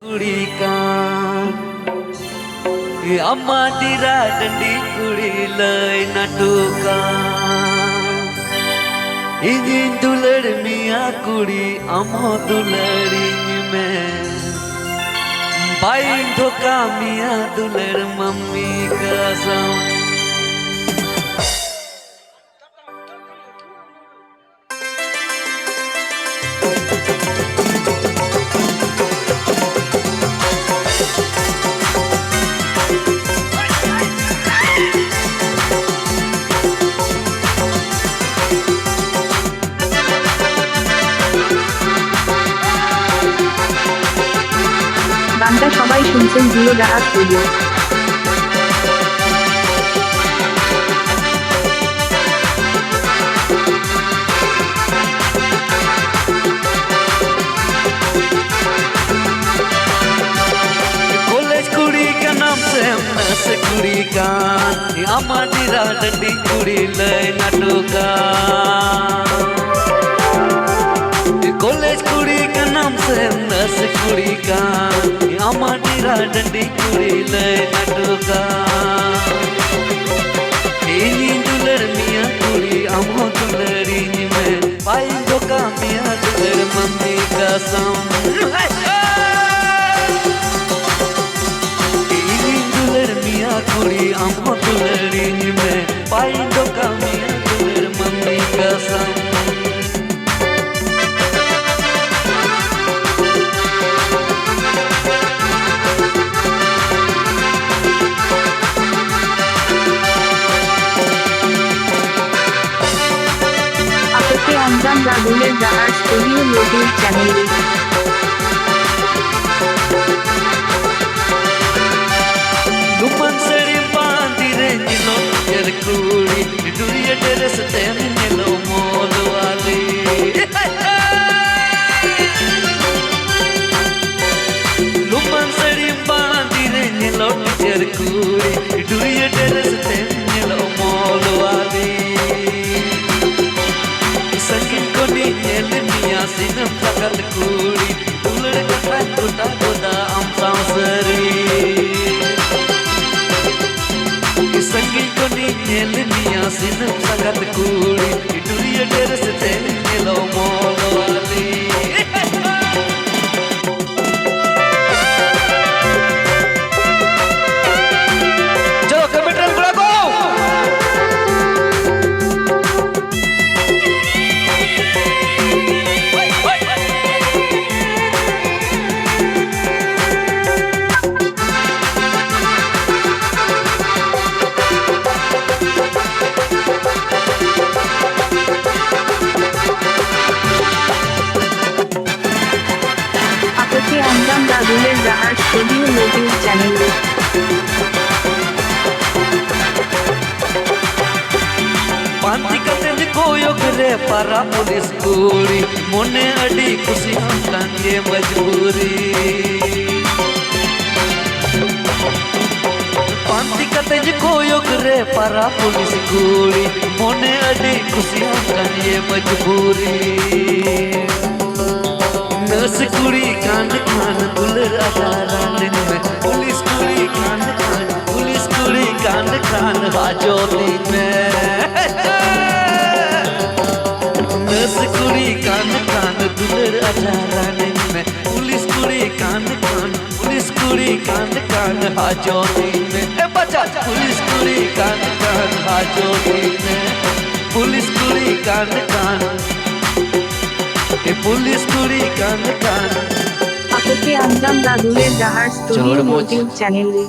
कुड़ी कान अम्मा दीरा डंडी कुड़ी लय नाटुका इंजिन दुलड़ मिया कुड़ी अमो दुलड़ी में भाई धोखा मिया दुलड़ मम्मी कसम গানটা সবাই শুনছেন জিও জাহাজ স্টুডিও। कॉलेज कुड़ी का नाम से हम नस कुड़ी का अमादीरा डंडी कुड़ी लय नाटुका कॉलेज कुड़ी का नाम से हम नस कुड़ी का अमादीरा डंडी कुड़ी लय नाटुका इनी दुलर मिया कुड़ी अमो दुलरी में पाई धोखा मिया दुलर मम्मी कसम कुड़ी अम्मा दुलड़ी में पाई धोखा मिया दुलर मम्मी कसम आपके अंजाम राहुलेर জাহাজ স্টুডিও ইউটিউব চ্যানেলে गुमन सड़ी बांधी रे नीलो यार कुड़ी डुरिया ड्रेस ते नीलो मोल वाली गुमन सड़ी बांधी रे नीलो यार कुड़ी डुरिया ड्रेस ते नीलो मोल वाली संगीत को नील मिया सिन फकत कुड़ी दुलड़ का टूटा गोदा हम सांसरी संगीत को नील मिया सिन फकत कुड़ी डुरिया ड्रेस ते नीलो मोल वाली चलो कंप्यूटर बुला को आपके अंजाम राहुलेर জাহাজ স্টুডিও ইউটিউব চ্যানেলে पांती कतेज कोयो करे पारा पुलिस कुड़ी मोने अड़ी खुशी हम कांगे मजबूरी पांती कतेज कोयो करे पारा पुलिस कुड़ी मोने अड़ी खुशी हम कांगे मजबूरी नस कुड़ी कान कान दुलर अदारान में पुलिस कुड़ी कान कान पुलिस कुड़ी कान कान हाजोती में नस कुड़ी कान कान दुलर अदारान में पुलिस कुड़ी कान कान पुलिस कुड़ी कान कान हाजोती में ए बच्चा पुलिस कुड़ी कान कान हाजोती में पुलिस कुड़ी कान कान पुलिस कुड़ी कान कान आपके अंजाम राहुलेर জাহাজ স্টুডিও ইউটিউব চ্যানেলে